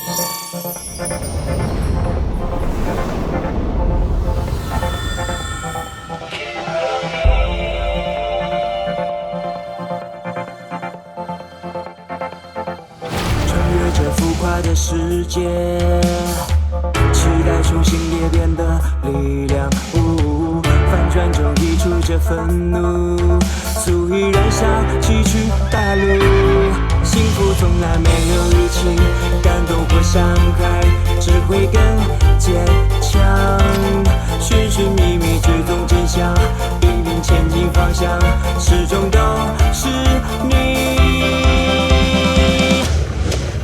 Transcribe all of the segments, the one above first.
穿越这浮夸的世界，期待重新裂变的力量。反转中溢出这愤怒，足以燃烧崎岖大路。幸福从来没有日期，感动或伤害只会更坚强。寻寻觅觅，追踪真相，引领前进方向，始终都是你。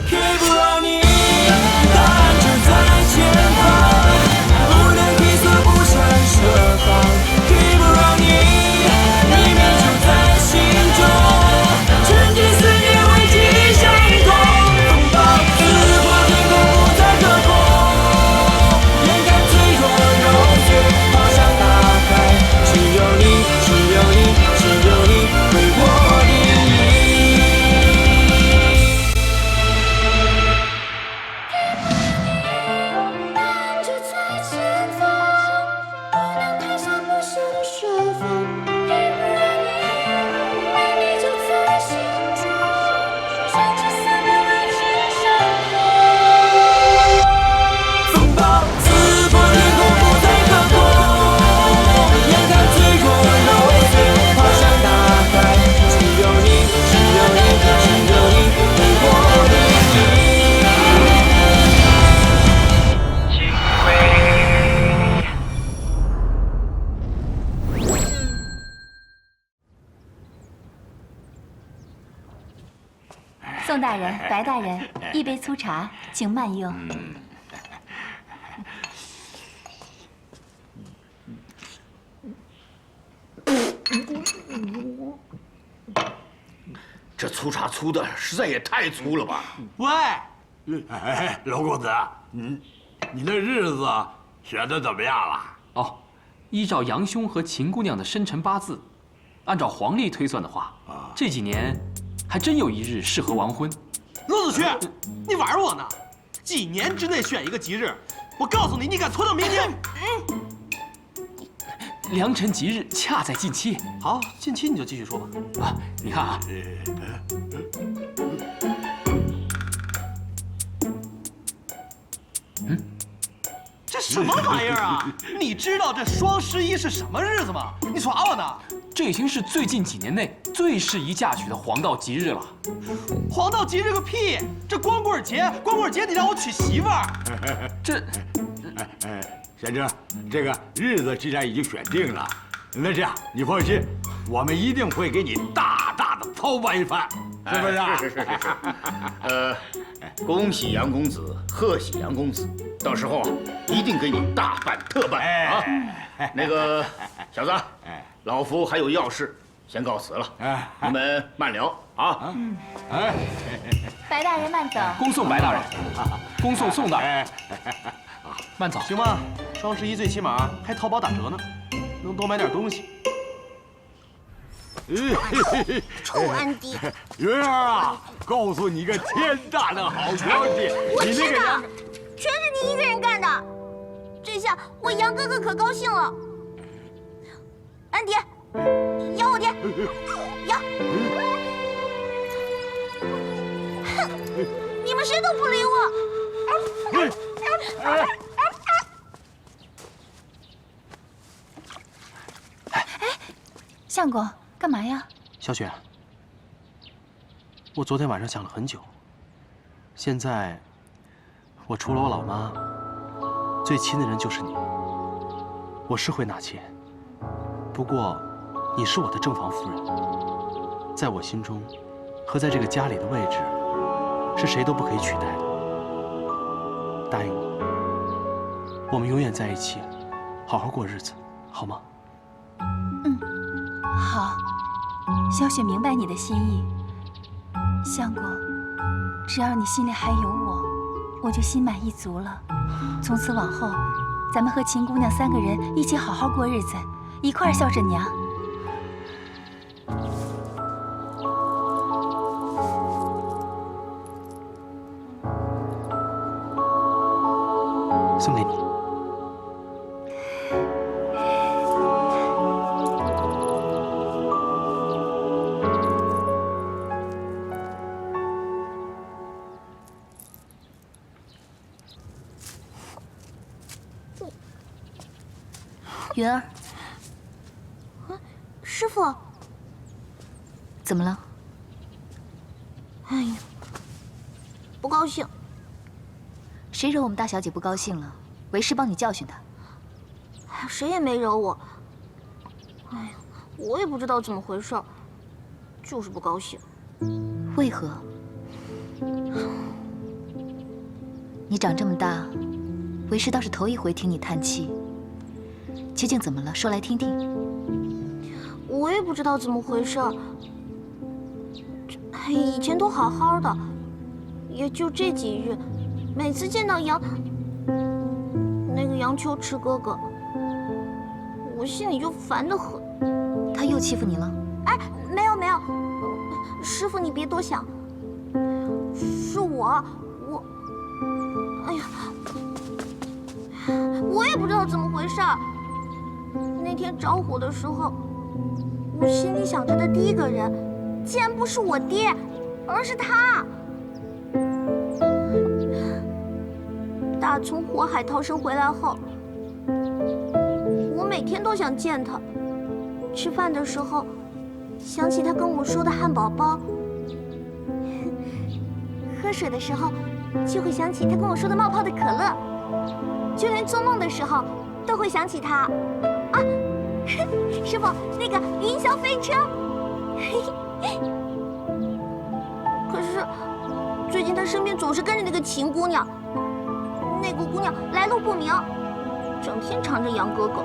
Keep running， 答案就在前方，不能退缩，不想设防。Keep running， 秘密就在心中，沉浸思念，危机相同。风暴撕破天空，不再可控，眼看脆弱融碎，方向打开，只有你，只有你，只有你为我定义。就在前方，不能退缩，不想设防。Keep running， 秘密就在心中，全知思念，为情相通。风暴撕破天空，不再可控，眼看脆弱揉碎，方向打开，只有你，只有你，只有你为我定义。宋大人、白大人，一杯粗茶，请慢用。这粗茶粗的实在也太粗了吧！喂，哎，罗公子，你的日子选的怎么样了？哦，依照杨兄和秦姑娘的生辰八字，按照黄历推算的话，这几年还真有一日适合完婚。罗子轩，你玩我呢？几年之内选一个吉日，我告诉你，你敢拖到明年？良辰吉日恰在近期。好，近期你就继续说吧。啊，你看啊，这什么玩意儿啊？你知道这双11是什么日子吗？你耍我呢？这已经是最近几年内最适宜嫁娶的黄道吉日了。黄道吉日个屁！这光棍节，光棍节你让我娶媳妇儿？这，贤侄，这个日子既然已经选定了，那这样你放心，我们一定会给你大大的操办一番，是不是啊？是。恭喜杨公子，贺喜杨公子，到时候啊，一定给你大办特办啊！那个小子，老夫还有要事，先告辞了，你们慢聊啊。白大人慢走。恭送白大人，恭送宋大人，慢走。行吧，双11最起码还淘宝打折呢，能多买点东西。臭安迪，云儿啊，告诉你个天大的好消息，你那个杨，全是你一个人干的。这下我杨哥哥可高兴了。安迪，咬我点，咬！哼，你们谁都不理我。相公，干嘛呀？小雪，我昨天晚上想了很久，现在我除了我老妈，最亲的人就是你。我是会纳妾，不过你是我的正房夫人，在我心中和在这个家里的位置，是谁都不可以取代的。答应我，我们永远在一起，好好过日子，好吗？好，小雪明白你的心意。相公，只要你心里还有我，我就心满意足了。从此往后，咱们和秦姑娘3个人一起好好过日子，一块儿孝顺娘。送给你。云儿，师傅，怎么了？哎呀，不高兴。谁惹我们大小姐不高兴了？为师帮你教训她。哎呀，谁也没惹我。哎呀，我也不知道怎么回事，就是不高兴。为何？你长这么大，为师倒是头一回听你叹气。究竟怎么了？说来听听。我也不知道怎么回事。以前都好好的，也就这几日，每次见到那个杨秋池哥哥，我心里就烦得很。他又欺负你了？哎，没有没有，师傅你别多想，是我，哎呀，我也不知道怎么回事。那天着火的时候，我心里想着的第一个人，竟然不是我爹，而是他。打从火海逃生回来后，我每天都想见他。吃饭的时候，想起他跟我说的汉堡包；喝水的时候，就会想起他跟我说的冒泡的可乐；就连做梦的时候，都会想起他。啊，师傅，那个云霄飞车。可是最近他身边总是跟着那个秦姑娘，那个姑娘来路不明，整天缠着杨哥哥，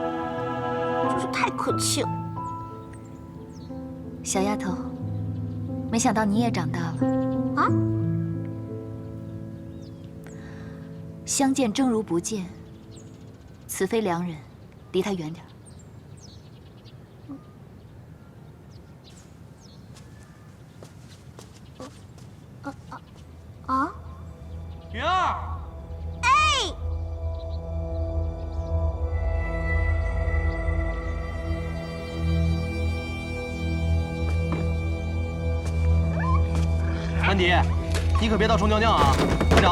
真是太可气了。小丫头，没想到你也长大了啊！相见正如不见，此非良人，离他远点。啊！云儿，哎，安迪，你可别到处尿尿啊！班长。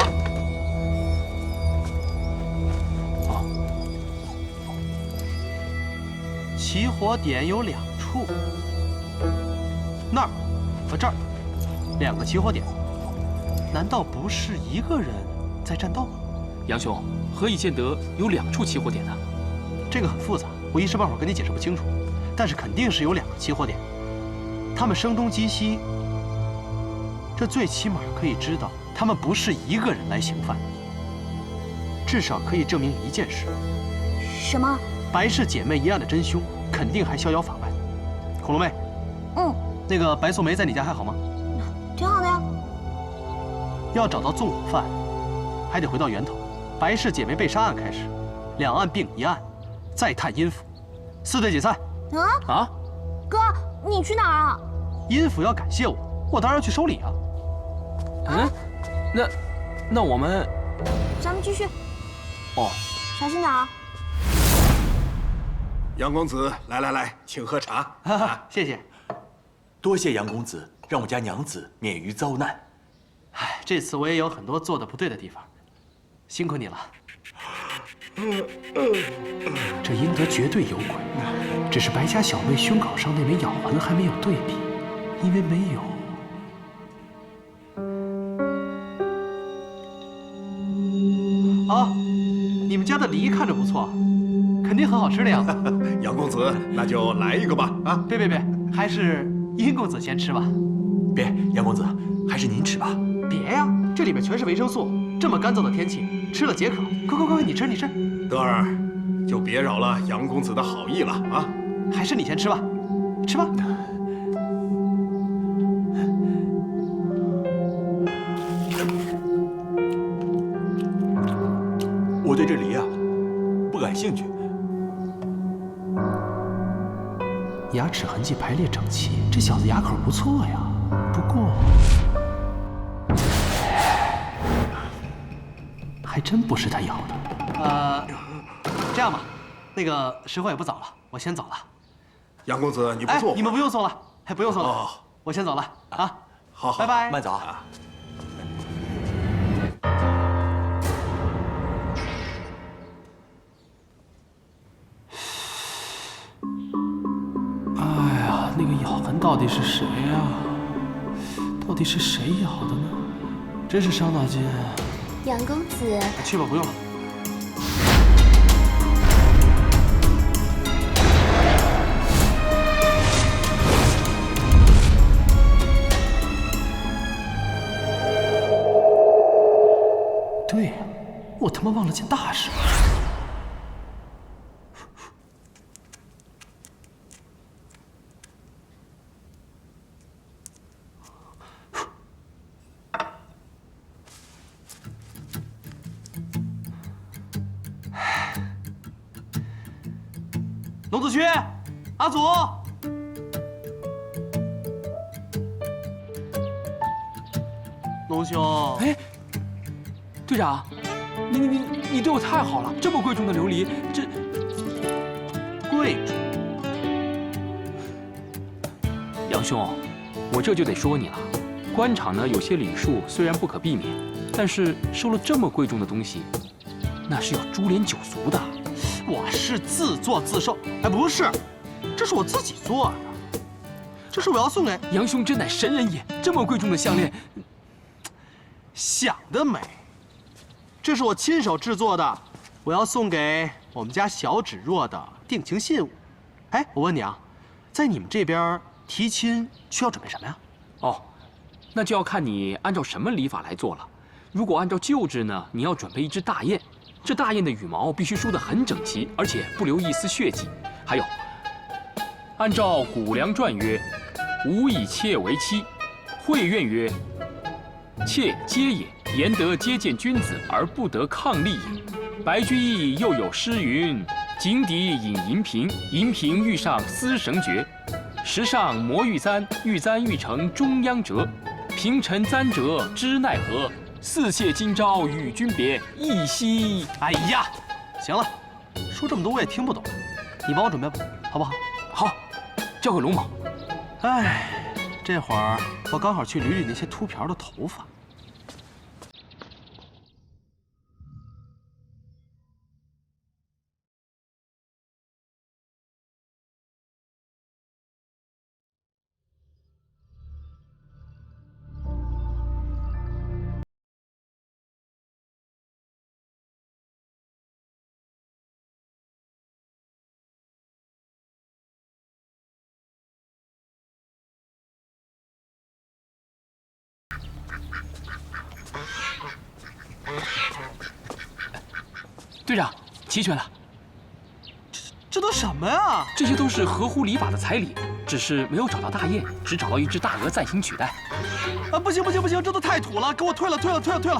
起火点有2处，那儿和这儿2个起火点，难道不是一个人在战斗？杨兄，何以见得有2处起火点呢？这个很复杂，我一时半会儿跟你解释不清楚，但是肯定是有2个起火点，他们声东击西，这最起码可以知道他们不是一个人来行犯，至少可以证明一件事：什么？白氏姐妹一案的真凶肯定还逍遥法外。恐龙妹，那个白素梅在你家还好吗？挺好的呀。要找到纵火犯，还得回到源头，白氏姐妹被杀案开始，2案并1案，再探阴府，4队解散。啊？哥，你去哪儿啊？阴府要感谢我，我当然要去收礼啊。那我们，咱们继续。哦，小心点啊。杨公子，来，请喝茶。谢谢。多谢杨公子，让我家娘子免于遭难。唉，这次我也有很多做的不对的地方，辛苦你了。这阴德绝对有鬼，只是白家小妹胸口上那枚咬痕还没有对比，因为没有。啊，你们家的梨看着不错，肯定很好吃的样子。杨公子，那就来一个吧。啊，别，还是殷公子先吃吧。别，杨公子，还是您吃吧。别呀，这里面全是维生素，这么干燥的天气，吃了解渴。快，你吃。德儿，就别扰了杨公子的好意了啊。还是你先吃吧，吃吧。我对这梨啊不感兴趣。牙齿痕迹排列整齐，这小子牙口不错呀。不过，还真不是他咬的。这样吧，那个时候也不早了，我先走了。杨公子，你不坐？你们不用送了，不用送了，我先走了啊。好，拜拜，慢走啊。哎呀，那个咬痕到底是谁呀？到底是谁咬的呢？真是伤脑筋。杨公子，去吧，不用了。对，我他妈忘了件大事。龙子轩，阿祖，龙兄，哎，队长，你对我太好了，这么贵重的琉璃，这贵重。杨兄，我这就得说你了，官场呢有些礼数虽然不可避免，但是收了这么贵重的东西，那是要株连九族的。我是自作自受，哎，不是，这是我自己做的，这是我要送给杨兄，真乃神人也！这么贵重的项链，想得美！这是我亲手制作的，我要送给我们家小芷若的定情信物。哎，我问你啊，在你们这边提亲需要准备什么呀？哦，那就要看你按照什么礼法来做了。如果按照旧制呢，你要准备一只大雁。这大雁的羽毛必须梳得很整齐，而且不留一丝血迹。还有，按照《谷梁传》曰：“吾以妾为妻。”会苑曰：“妾皆也，言得接见君子而不得抗力也。”白居易又有诗云：“井底引银瓶，银瓶欲上丝绳绝。石上磨玉簪，玉簪欲成中央折。平陈簪折知奈何？似谢今朝与君别，一夕。”哎呀，行了，说这么多我也听不懂，你帮我准备吧，好不好？好，交给龙某。哎，这会儿我刚好去捋捋那些秃瓢的头发。队长，齐全了。这都什么呀？这些都是合乎礼法的彩礼，只是没有找到大雁，只找到一只大鹅暂行取代。啊，不行，这都太土了，给我退了。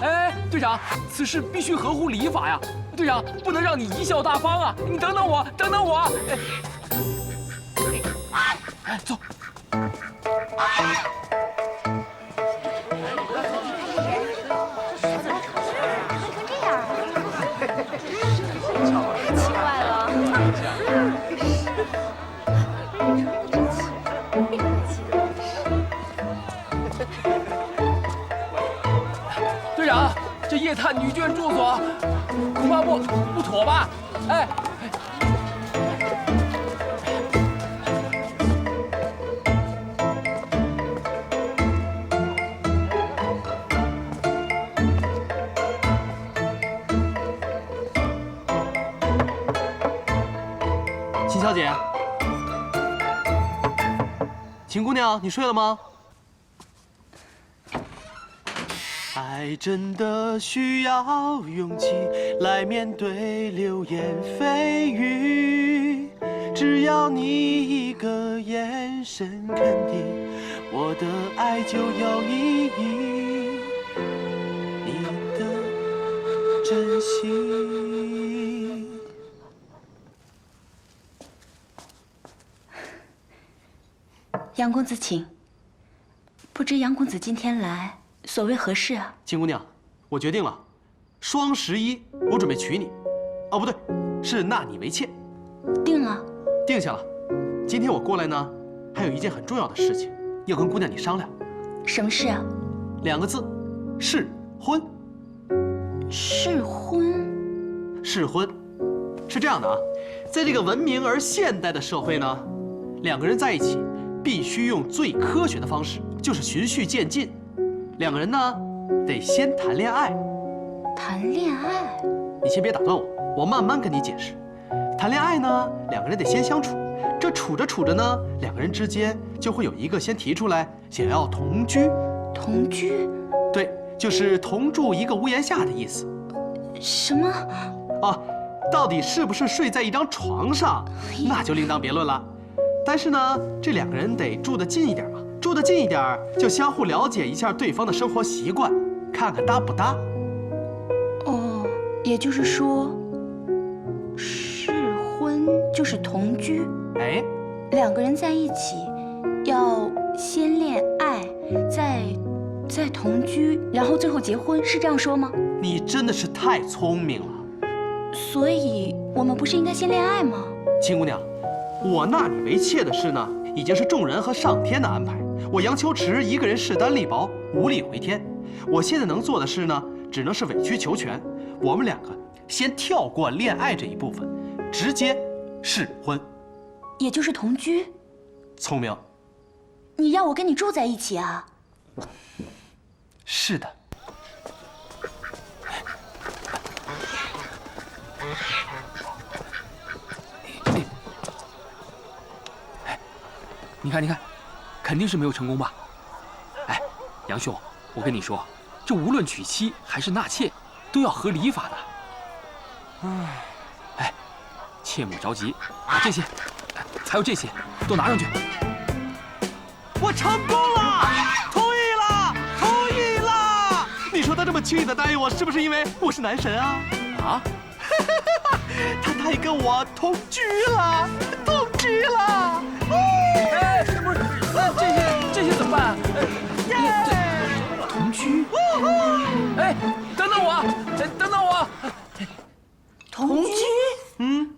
哎，队长，此事必须合乎礼法呀！队长，不能让你贻笑大方啊！你等等我。哎，走。奇怪了。队长，这夜探女眷住所恐怕不妥吧？哎。秦小姐，秦姑娘，你睡了吗？爱真的需要勇气来面对流言蜚语，只要你一个眼神肯定，我的爱就有意义，你的真心。杨公子请。不知杨公子今天来，所谓何事啊？秦姑娘，我决定了，双11我准备娶你，哦，不对，是纳你为妾。定了。定下了。今天我过来呢，还有一件很重要的事情要跟姑娘你商量。什么事啊？ 2个字，试婚。试婚？试婚，是这样的啊，在这个文明而现代的社会呢，2个人在一起必须用最科学的方式，就是循序渐进。2个人呢，得先谈恋爱。谈恋爱？你先别打断我，我慢慢跟你解释。谈恋爱呢，2个人得先相处，这处着处着呢，2个人之间就会有一个先提出来想要同居。同居？对，就是同住一个屋檐下的意思。什么？啊，到底是不是睡在一张床上，那就另当别论了。但是呢，这2个人得住得近一点嘛，住得近一点，就相互了解一下对方的生活习惯，看看搭不搭。哦，也就是说，试婚就是同居。哎，2个人在一起，要先恋爱，再同居，然后最后结婚，是这样说吗？你真的是太聪明了。所以我们不是应该先恋爱吗？秦姑娘，我纳你为妾的事呢，已经是众人和上天的安排。我杨秋池一个人势单力薄，无力回天。我现在能做的事呢，只能是委曲求全。我们2个先跳过恋爱这一部分，直接试婚，也就是同居。聪明。你要我跟你住在一起啊？是的。你看，你看，肯定是没有成功吧？哎，杨兄，我跟你说，这无论娶妻还是纳妾，都要合礼法的。哎，切莫着急，把这些，还有这些，都拿上去。我成功了，同意了，同意了！你说他这么轻易的答应我，是不是因为我是男神啊？啊？他答应跟我同居了，同居了！哎，不是，这些怎么办？同居？哎，等等我，等等我！同居？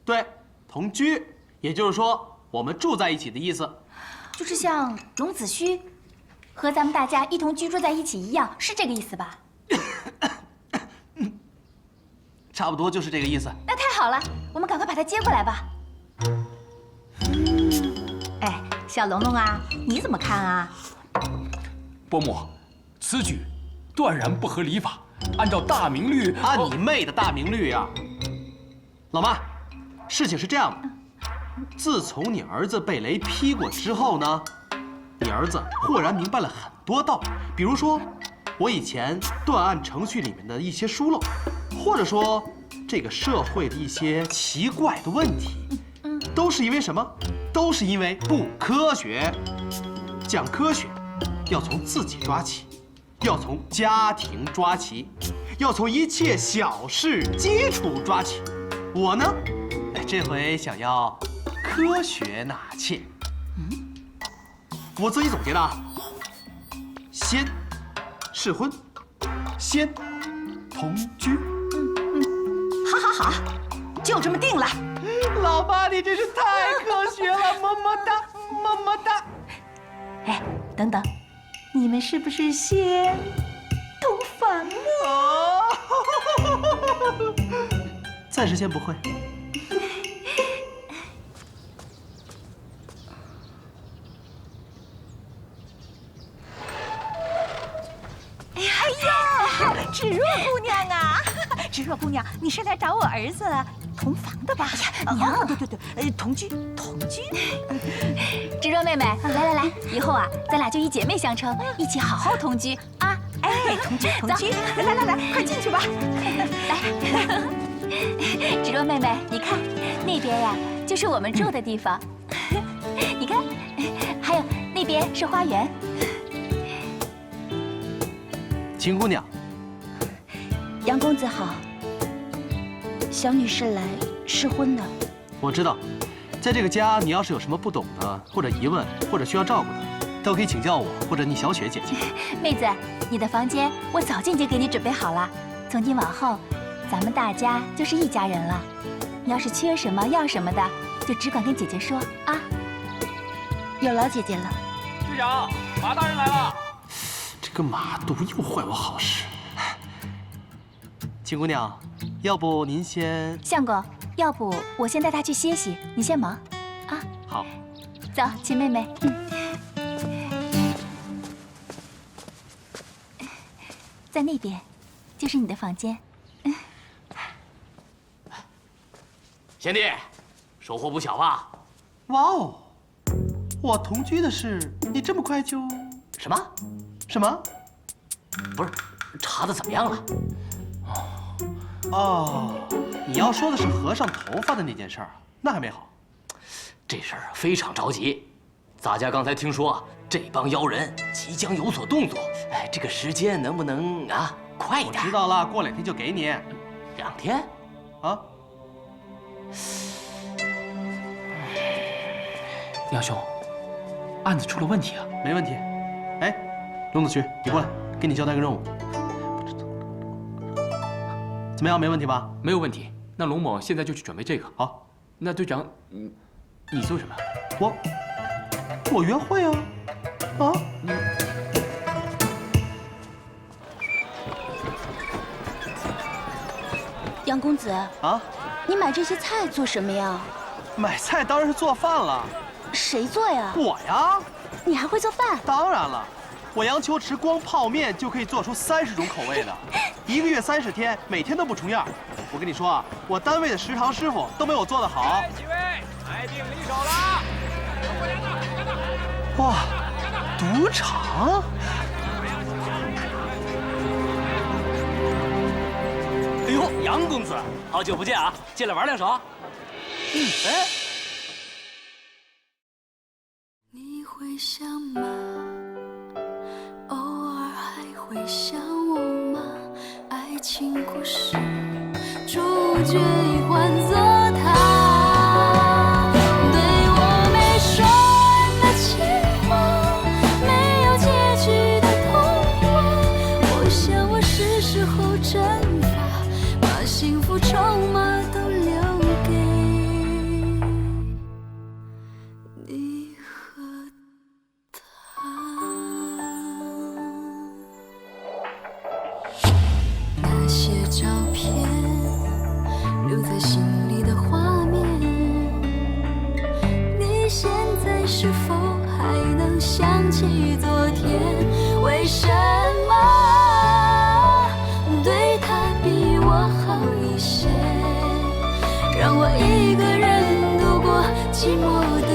对，同居，也就是说我们住在一起的意思。就是像荣子虚和咱们大家一同居住在一起一样，是这个意思吧？差不多就是这个意思。那太好了，我们赶快把他接过来吧。哎，小龙龙啊，你怎么看啊？伯母，此举断然不合礼法。按照大明律，按你妹的大明律啊！老妈，事情是这样的，自从你儿子被雷劈过之后呢，你儿子豁然明白了很多道理，比如说我以前断案程序里面的一些疏漏，或者说这个社会的一些奇怪的问题，都是因为什么？都是因为不科学。讲科学，要从自己抓起，要从家庭抓起，要从一切小事基础抓起。我呢，这回想要科学纳妾。我自己总结的啊，先试婚，先同居。好，好，就这么定了。老妈，你真是太科学了，么么哒，么么哒。哎，等等，你们是不是先同房呢？暂时先不会。哎呀，芷若姑娘啊，芷若姑娘，你是来找我儿子同房的吧？娘，对，同居。芷若妹妹，来，以后啊，咱俩就以姐妹相称，一起好好同居啊！哎，同居，来，快进去吧。来，芷若妹妹，你看那边呀，就是我们住的地方。你看，还有那边是花园。秦姑娘，杨公子好，小女是来试婚的。我知道，在这个家，你要是有什么不懂的，或者疑问，或者需要照顾的，都可以请教我或者你小雪姐姐。妹子，你的房间我早就已经给你准备好了。从今往后，咱们大家就是一家人了。你要是缺什么要什么的，就只管跟姐姐说啊。有劳姐姐了。队长，马大人来了。这个马肚又坏我好事。秦姑娘，要不您先……相公，要不我先带他去歇息，你先忙，啊。好。走，秦妹妹。在那边，就是你的房间。贤弟，收获不小吧？哇哦，我同居的事，你这么快就……什么？什么？不是，查的怎么样了？哦，你要说的是和尚头发的那件事儿，那还没好。这事儿非常着急，咱家刚才听说这帮妖人即将有所动作，哎，这个时间能不能啊快一点？我知道了，过2天就给你。2天？啊？杨兄，案子出了问题啊？没问题。哎，龙子渠，你过来，给你交代个任务。怎么样？没问题吧？没有问题。那龙某现在就去准备这个。好。那队长，你做什么？我约会啊。啊？杨公子啊，你买这些菜做什么呀？买菜当然是做饭了。谁做呀？我呀。你还会做饭？当然了，我杨秋池光泡面就可以做出30种口味的，1个月30天，每天都不重样。我跟你说啊，我单位的食堂师傅都没我做得好。几位，来定离手了。哇，赌场！哎呦，杨公子，好久不见啊，进来玩2手。哎。你会想吗？偶尔还会想我吗？爱情故事主角已换作他，对我没说完的情话，没有结局的童话。我想我是时候蒸发，把幸福筹码都留给你和那些照片留在心里的画面，你现在是否还能想起昨天？为什么对他比我好一些，让我一个人度过寂寞的